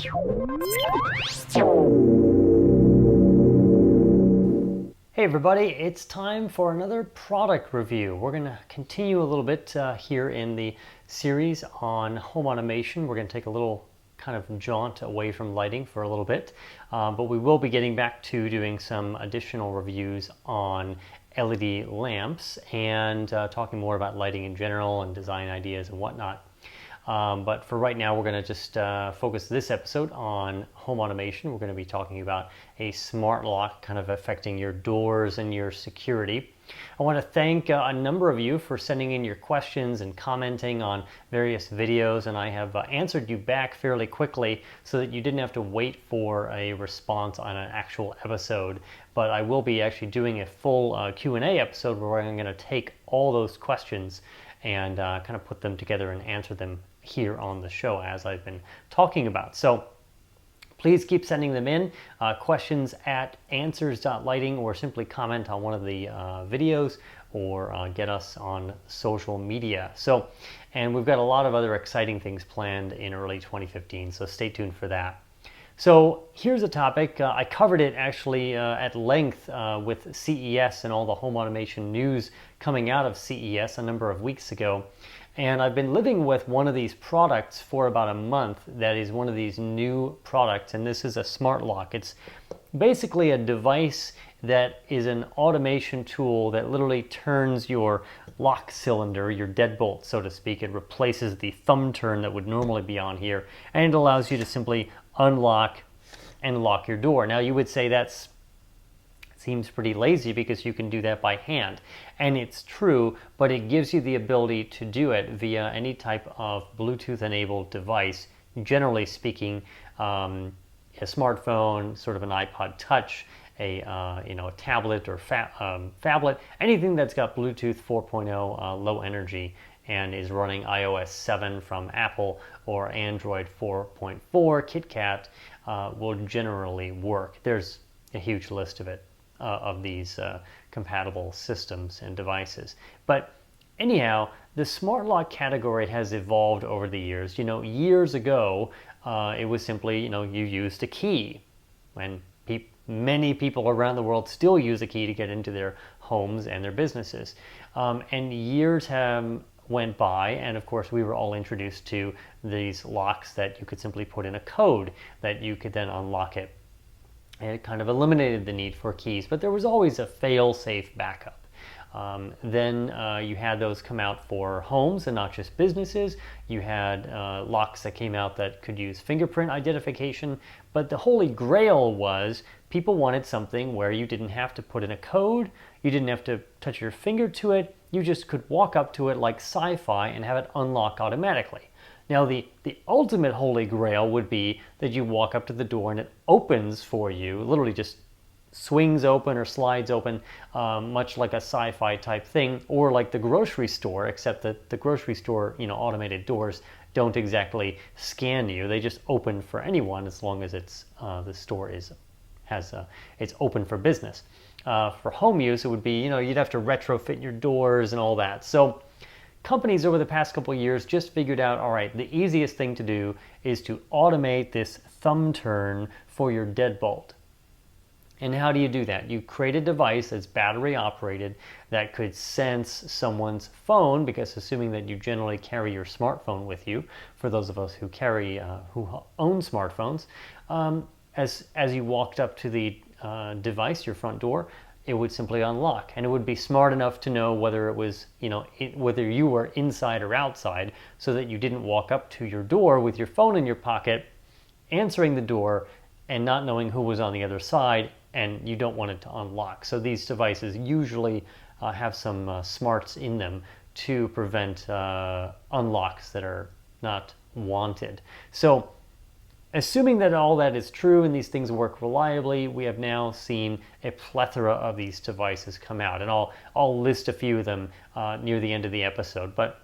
Hey everybody, it's time for another product review. We're going to continue a little bit here in the series on home automation. We're going to take a little kind of jaunt away from lighting for a little bit, but we will be getting back to doing some additional reviews on LED lamps and talking more about lighting in general and design ideas and whatnot. But for right now, we're going to just focus this episode on home automation. We're going to be talking about a smart lock kind of affecting your doors and your security. I want to thank a number of you for sending in your questions and commenting on various videos, and I have answered you back fairly quickly so that you didn't have to wait for a response on an actual episode. But I will be actually doing a full Q&A episode where I'm going to take all those questions and kind of put them together and answer them here on the show as I've been talking about. So please keep sending them in, questions at answers.lighting, or simply comment on one of the videos, or get us on social media. So, and we've got a lot of other exciting things planned in early 2015, so stay tuned for that. So here's a topic, I covered it actually at length with CES and all the home automation news coming out of CES a number of weeks ago. And I've been living with one of these products for about a month that is one of these new products, and this is a smart lock. It's basically a device that is an automation tool that literally turns your lock cylinder, your deadbolt, so to speak. It replaces the thumb turn that would normally be on here, and it allows you to simply unlock and lock your door. Now you would say that seems pretty lazy because you can do that by hand, and it's true, but it gives you the ability to do it via any type of Bluetooth enabled device, generally speaking, a smartphone, sort of an iPod Touch, a tablet or phablet, anything that's got Bluetooth 4.0 low energy and is running iOS 7 from Apple or Android 4.4 KitKat will generally work. There's a huge list of these compatible systems and devices. But anyhow, the smart lock category has evolved over the years. Years ago, it was simply, you used a key. And many people around the world still use a key to get into their homes and their businesses. And years have went by, and of course we were all introduced to these locks that you could simply put in a code that you could then unlock it. And it kind of eliminated the need for keys, but there was always a fail-safe backup. Then you had those come out for homes and not just businesses. You had locks that came out that could use fingerprint identification, but the holy grail was people wanted something where you didn't have to put in a code, you didn't have to touch your finger to it, you just could walk up to it like sci-fi and have it unlock automatically. Now the ultimate holy grail would be that you walk up to the door and it opens for you, literally just swings open or slides open, much like a sci-fi type thing, or like the grocery store, except that the grocery store, automated doors don't exactly scan you. They just open for anyone as long as it's the store it's open for business. For home use, it would be, you'd have to retrofit your doors and all that. So companies over the past couple of years just figured out, all right, the easiest thing to do is to automate this thumb turn for your deadbolt. And how do you do that? You create a device that's battery operated that could sense someone's phone, because assuming that you generally carry your smartphone with you, for those of us who own smartphones, as you walked up to the device, your front door, it would simply unlock, and it would be smart enough to know whether it was, whether you were inside or outside, so that you didn't walk up to your door with your phone in your pocket, answering the door and not knowing who was on the other side, and you don't want it to unlock. So these devices usually have some smarts in them to prevent unlocks that are not wanted. So assuming that all that is true and these things work reliably, we have now seen a plethora of these devices come out, and I'll list a few of them near the end of the episode. But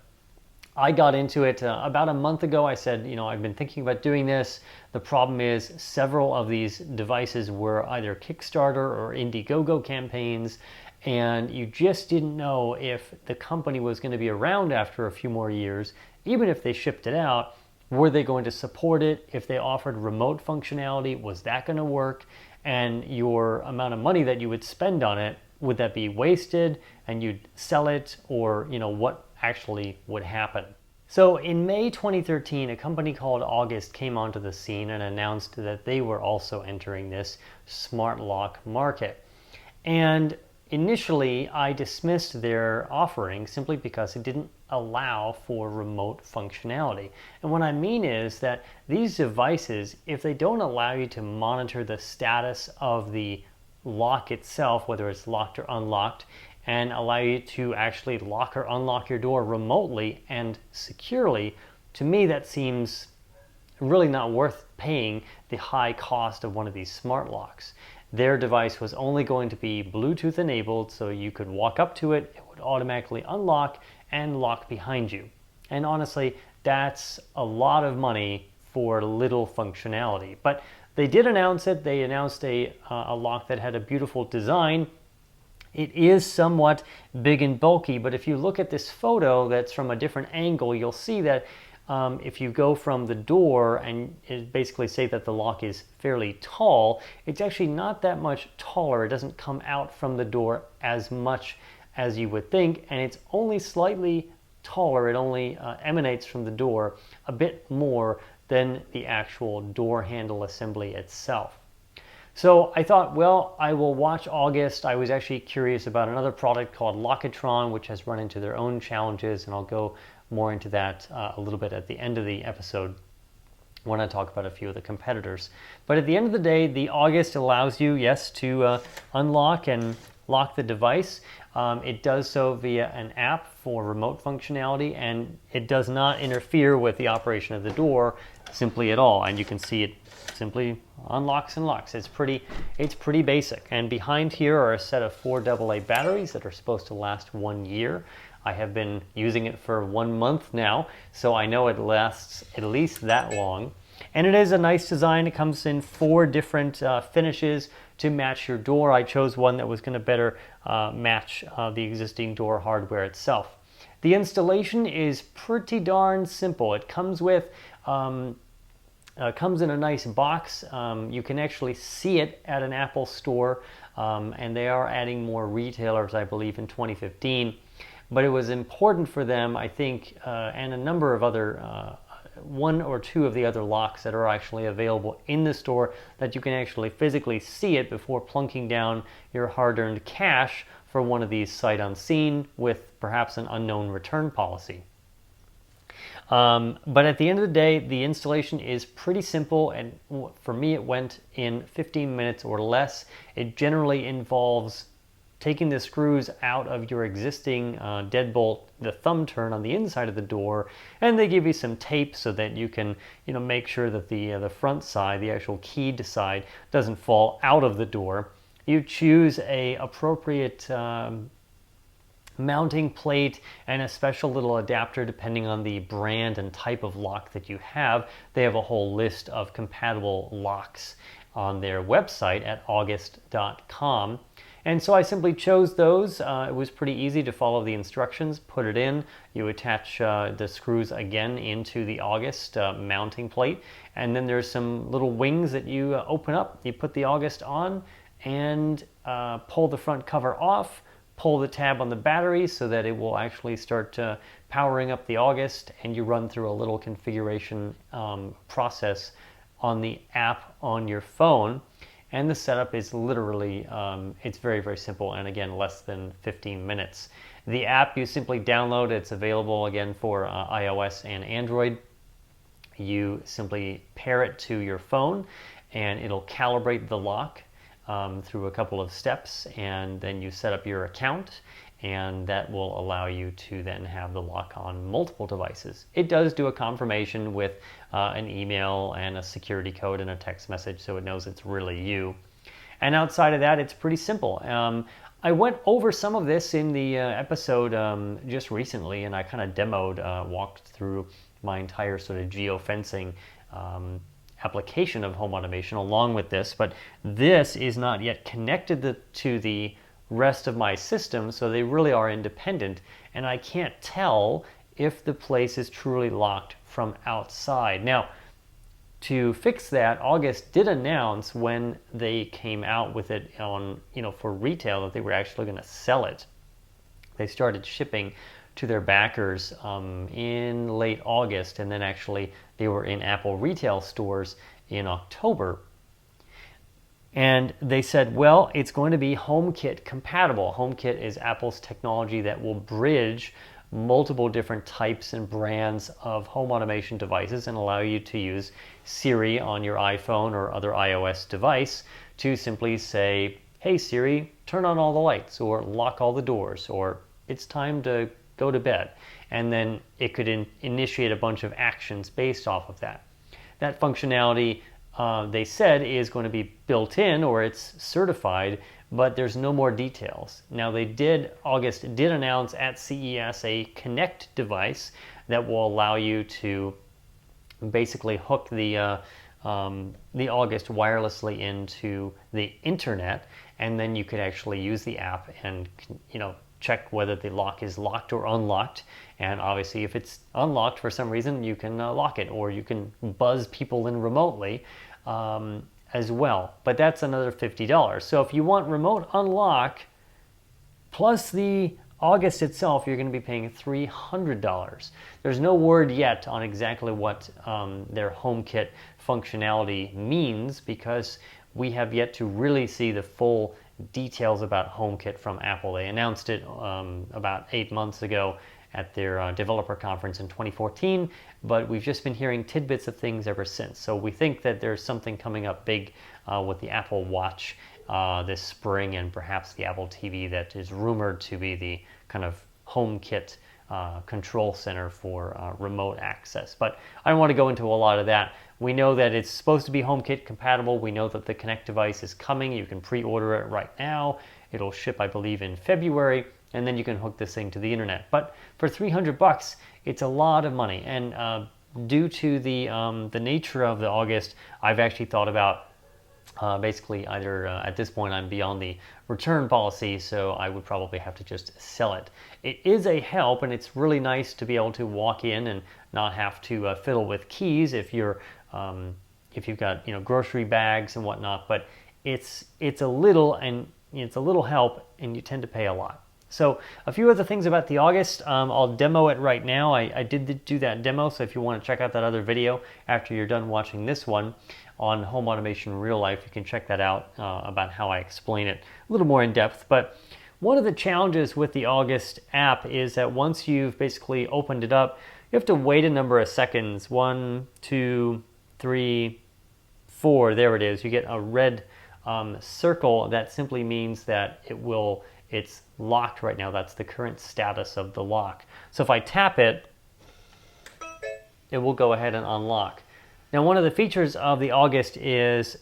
I got into it about a month ago. I said, I've been thinking about doing this. The problem is several of these devices were either Kickstarter or Indiegogo campaigns, and you just didn't know if the company was going to be around after a few more years, even if they shipped it out, Were they going to support it? If they offered remote functionality, was that going to work? And your amount of money that you would spend on it, would that be wasted and you'd sell it, or what actually would happen? So in May 2013, a company called August came onto the scene and announced that they were also entering this smart lock market. And initially, I dismissed their offering simply because it didn't allow for remote functionality. And what I mean is that these devices, if they don't allow you to monitor the status of the lock itself, whether it's locked or unlocked, and allow you to actually lock or unlock your door remotely and securely, to me that seems really not worth paying the high cost of one of these smart locks. Their device was only going to be Bluetooth enabled, so you could walk up to it, it would automatically unlock and lock behind you. And honestly, that's a lot of money for little functionality. But they did announce it. They announced a lock that had a beautiful design. It is somewhat big and bulky, but if you look at this photo that's from a different angle, you'll see that if you go from the door and it basically say that the lock is fairly tall, it's actually not that much taller. It doesn't come out from the door as much as you would think, and it's only slightly taller. It only emanates from the door a bit more than the actual door handle assembly itself. So I thought, well, I will watch August. I was actually curious about another product called Lockatron, which has run into their own challenges, and I'll go more into that a little bit at the end of the episode when I talk about a few of the competitors. But at the end of the day, the August allows you, yes, to unlock and lock the device. It does so via an app for remote functionality, and it does not interfere with the operation of the door simply at all. And you can see it simply unlocks and locks. It's pretty basic. And behind here are a set of 4 AA batteries that are supposed to last 1 year. I have been using it for 1 month now, so I know it lasts at least that long. And it is a nice design. It comes in 4 different finishes to match your door. I chose one that was going to better match the existing door hardware itself. The installation is pretty darn simple. It comes with comes in a nice box. You can actually see it at an Apple store, and they are adding more retailers, I believe, in 2015. But it was important for them, I think, and a number of other, 1 or 2 of the other locks that are actually available in the store, that you can actually physically see it before plunking down your hard-earned cash for one of these sight unseen with perhaps an unknown return policy. But at the end of the day, the installation is pretty simple, and for me it went in 15 minutes or less. It generally involves taking the screws out of your existing deadbolt, the thumb turn on the inside of the door, and they give you some tape so that you can make sure that the front side, the actual keyed side, doesn't fall out of the door. You choose a appropriate mounting plate and a special little adapter depending on the brand and type of lock that you have. They have a whole list of compatible locks on their website at august.com. And so I simply chose those. It was pretty easy to follow the instructions, put it in, you attach the screws again into the August mounting plate, and then there's some little wings that you open up. You put the August on and pull the front cover off, pull the tab on the battery so that it will actually start powering up the August, and you run through a little configuration process on the app on your phone. And the setup is literally, it's very, very simple, and again, less than 15 minutes. The app you simply download. It's available again for iOS and Android. You simply pair it to your phone, and it'll calibrate the lock through a couple of steps, and then you set up your account, and that will allow you to then have the lock on multiple devices. It does do a confirmation with an email and a security code and a text message, so it knows it's really you. And outside of that, it's pretty simple. I went over some of this in the episode just recently, and I kind of demoed, walked through my entire sort of geofencing application of home automation along with this, but this is not yet connected to the rest of my system, so they really are independent, and I can't tell if the place is truly locked from outside. Now, to fix that, August did announce when they came out with it on, for retail, that they were actually going to sell it. They started shipping to their backers in late August, and then actually they were in Apple retail stores in October. And they said, well, it's going to be HomeKit compatible. HomeKit is Apple's technology that will bridge multiple different types and brands of home automation devices and allow you to use Siri on your iPhone or other iOS device to simply say, hey Siri, turn on all the lights, or lock all the doors, or it's time to go to bed. And then it could initiate a bunch of actions based off of that. That functionality, they said, is going to be built in, or it's certified, but there's no more details. Now August did announce at CES a Connect device that will allow you to basically hook the August wirelessly into the internet, and then you could actually use the app and check whether the lock is locked or unlocked. And obviously if it's unlocked for some reason, you can lock it, or you can buzz people in remotely as well. But that's another $50. So if you want remote unlock plus the August itself, you're going to be paying $300. There's no word yet on exactly what their HomeKit functionality means, because we have yet to really see the full details about HomeKit from Apple. They announced it about 8 months ago at their developer conference in 2014, but we've just been hearing tidbits of things ever since. So we think that there's something coming up big with the Apple Watch this spring, and perhaps the Apple TV, that is rumored to be the kind of HomeKit control center for remote access. But I don't want to go into a lot of that. We know that it's supposed to be HomeKit compatible. We know that the Connect device is coming. You can pre-order it right now. It'll ship, I believe, in February, and then you can hook this thing to the internet. But for $300, it's a lot of money. And due to the nature of the August, I've actually thought about basically either at this point I'm beyond the return policy, so I would probably have to just sell it. It is a help, and it's really nice to be able to walk in and not have to fiddle with keys if you've got grocery bags and whatnot. But it's a little help, and you tend to pay a lot. So a few other things about the August. I'll demo it right now. I did do that demo, so if you want to check out that other video after you're done watching this one on home automation in real life, you can check that out about how I explain it a little more in depth. But one of the challenges with the August app is that once you've basically opened it up, you have to wait a number of seconds. 1, 2, 3, 4. There it is. You get a red circle. That simply means that it's locked right now. That's the current status of the lock. So if I tap it, it will go ahead and unlock. Now, one of the features of the August is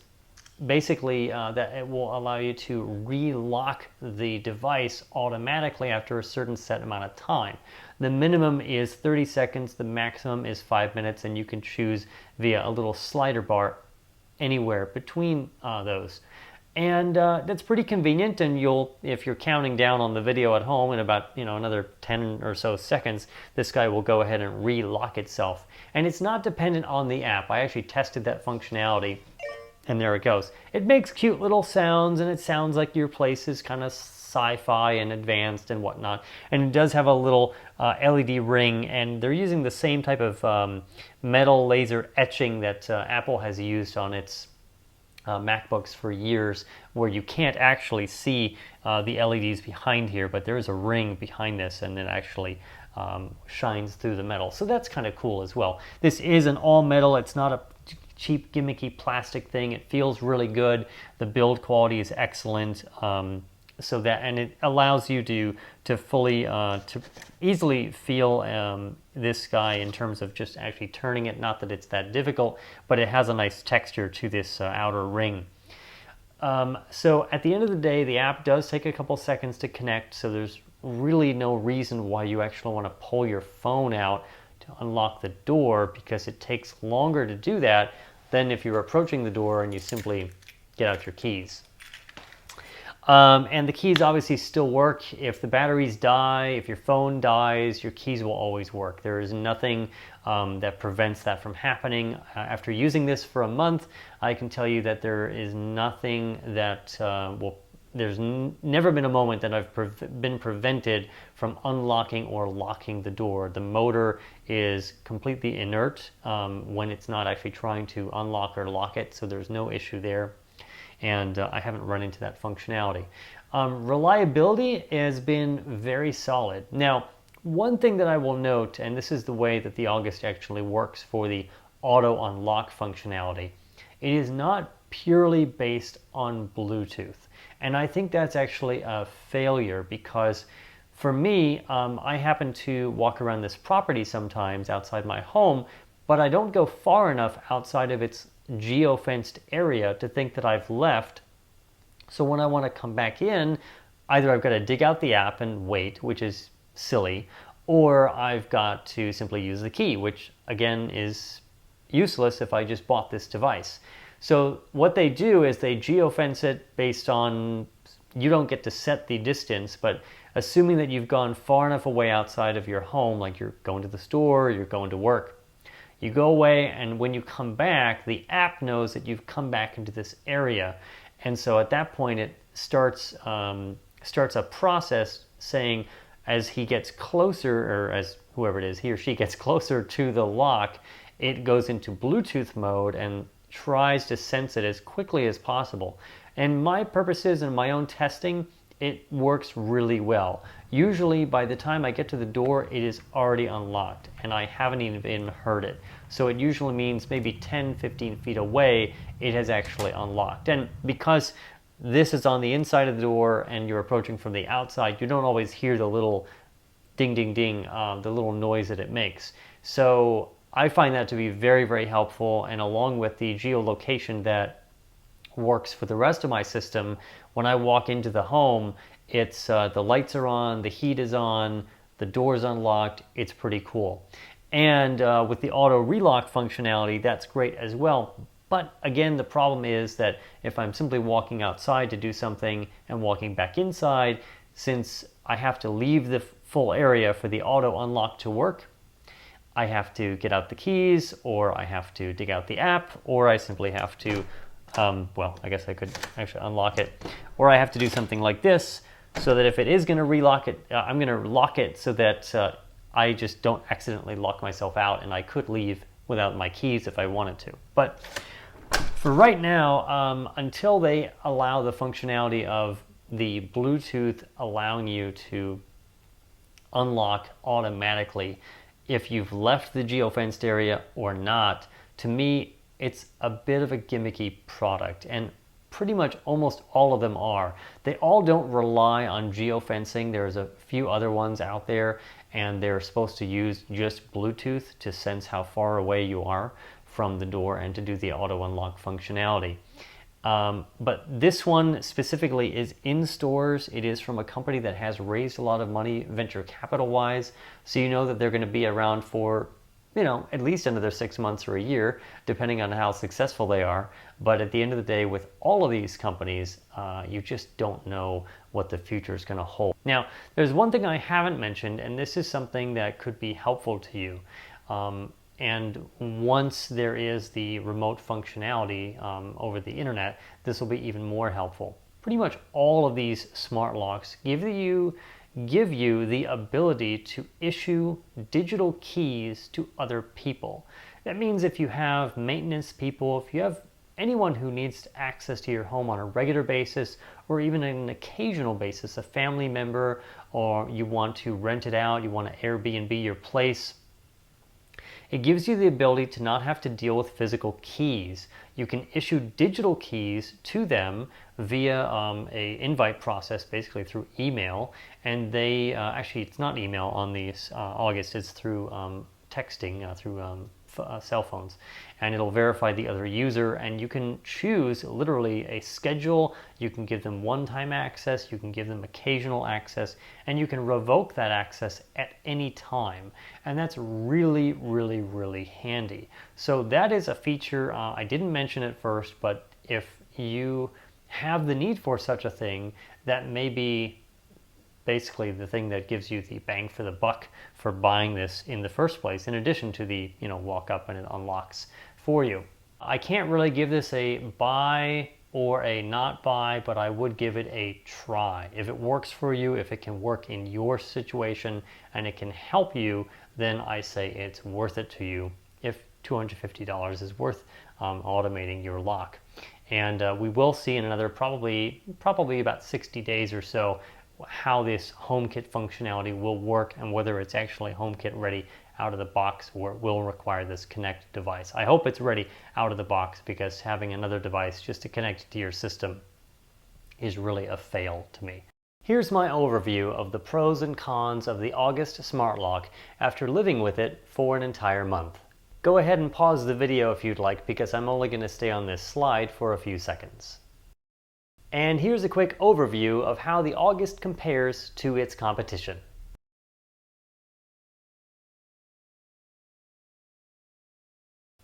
basically that it will allow you to relock the device automatically after a certain set amount of time. The minimum is 30 seconds, the maximum is 5 minutes, and you can choose via a little slider bar anywhere between those. And that's pretty convenient, and if you're counting down on the video at home, in about another 10 or so seconds, this guy will go ahead and relock itself. And it's not dependent on the app. I actually tested that functionality, and there it goes. It makes cute little sounds, and it sounds like your place is kind of sci-fi and advanced and whatnot. And it does have a little LED ring, and they're using the same type of metal laser etching that Apple has used on its MacBooks for years, where you can't actually see the LEDs behind here, but there is a ring behind this, and it actually shines through the metal. So that's kind of cool as well. This is an all metal. It's not a cheap gimmicky plastic thing. It feels really good. The build quality is excellent. And it allows you to fully to easily feel this guy in terms of just actually turning it. Not that it's that difficult, but it has a nice texture to this outer ring. So at the end of the day, the app does take a couple seconds to connect, so there's really no reason why you actually want to pull your phone out to unlock the door, because it takes longer to do that than if you're approaching the door and you simply get out your keys. And the keys obviously still work. If the batteries die, if your phone dies, your keys will always work. There is nothing that prevents that from happening. After using this for a month, I can tell you that there is nothing that there's never been a moment that I've been prevented from unlocking or locking the door. The motor is completely inert when it's not actually trying to unlock or lock it, so there's no issue there. And I haven't run into that functionality. Reliability has been very solid. Now, one thing that I will note, and this is the way that the August actually works for the auto unlock functionality, it is not purely based on Bluetooth. And I think that's actually a failure because for me, I happen to walk around this property sometimes outside my home, but I don't go far enough outside of its geo-fenced area to think that I've left. So when I want to come back in, either I've got to dig out the app and wait, which is silly, or I've got to simply use the key, which again is useless if I just bought this device. So what they do is they geofence it based on, you don't get to set the distance, but assuming that you've gone far enough away outside of your home, like you're going to the store, you're going to work, you go away, and when you come back, the app knows that you've come back into this area. And so at that point, it starts a process saying, as he gets closer, or as whoever it is, he or she gets closer to the lock, it goes into Bluetooth mode and tries to sense it as quickly as possible. And my purposes and my own testing, it works really well. Usually by the time I get to the door, it is already unlocked and I haven't even heard it. So it usually means maybe 10, 15 feet away, it has actually unlocked. And because this is on the inside of the door and you're approaching from the outside, you don't always hear the little ding, ding, ding, the little noise that it makes. So I find that to be very, very helpful. And along with the geolocation that works for the rest of my system, when I walk into the home, it's the lights are on, the heat is on, the door's unlocked. It's pretty cool. And with the auto relock functionality, that's great as well. But again, the problem is that if I'm simply walking outside to do something and walking back inside, since I have to leave the full area for the auto unlock to work, I have to get out the keys, or I have to dig out the app, or I simply have to, well, I guess I could actually unlock it, or I have to do something like this so that if it is going to relock it, I'm going to lock it so that I just don't accidentally lock myself out, and I could leave without my keys if I wanted to. But for right now, until they allow the functionality of the Bluetooth allowing you to unlock automatically if you've left the geofenced area or not, to me, it's a bit of a gimmicky product, and pretty much almost all of them are. They all don't rely on geofencing. There's a few other ones out there, and they're supposed to use just Bluetooth to sense how far away you are from the door and to do the auto unlock functionality. But this one specifically is in stores. It is from a company that has raised a lot of money venture capital wise. So you know that they're going to be around for, at least another 6 months or a year, depending on how successful they are. But at the end of the day, with all of these companies, you just don't know what the future is going to hold. Now, there's one thing I haven't mentioned, and this is something that could be helpful to you. And once there is the remote functionality over the internet, this will be even more helpful. Pretty much all of these smart locks give you the ability to issue digital keys to other people. That means if you have maintenance people, if you have anyone who needs access to your home on a regular basis or even an occasional basis, a family member, or you want to rent it out, you want to Airbnb your place, it gives you the ability to not have to deal with physical keys. You can issue digital keys to them via a invite process, basically through email. And they actually, it's not email on the August, it's through texting, through cell phones, and it'll verify the other user, and you can choose literally a schedule. You can give them one-time access, you can give them occasional access, and you can revoke that access at any time. And that's really, really, really handy. So that is a feature, I didn't mention it first, but if you have the need for such a thing, that may be basically the thing that gives you the bang for the buck for buying this in the first place, in addition to the, walk up and it unlocks for you. I can't really give this a buy or a not buy, but I would give it a try. If it works for you, if it can work in your situation and it can help you, then I say it's worth it to you if $250 is worth automating your lock. And we will see in another probably about 60 days or so how this HomeKit functionality will work and whether it's actually HomeKit ready out of the box or it will require this connect device. I hope it's ready out of the box, because having another device just to connect to your system is really a fail to me. Here's my overview of the pros and cons of the August smart lock after living with it for an entire month. Go ahead and pause the video if you'd like, because I'm only going to stay on this slide for a few seconds. And here's a quick overview of how the August compares to its competition.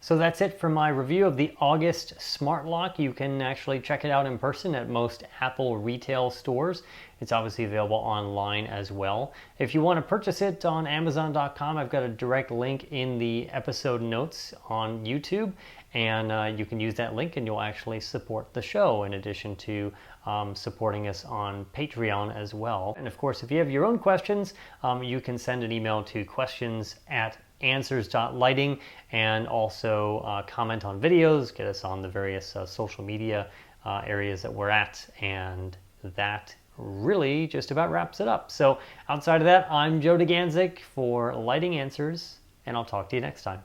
So that's it for my review of the August smart lock. You can actually check it out in person at most Apple retail stores. It's obviously available online as well. If you want to purchase it on Amazon.com, I've got a direct link in the episode notes on YouTube, and you can use that link and you'll actually support the show in addition to supporting us on Patreon as well. And of course, if you have your own questions, you can send an email to questions@answers.lighting, and also comment on videos, get us on the various social media areas that we're at, and that really just about wraps it up. So outside of that, I'm Joe DeGanzik for Lighting Answers, and I'll talk to you next time.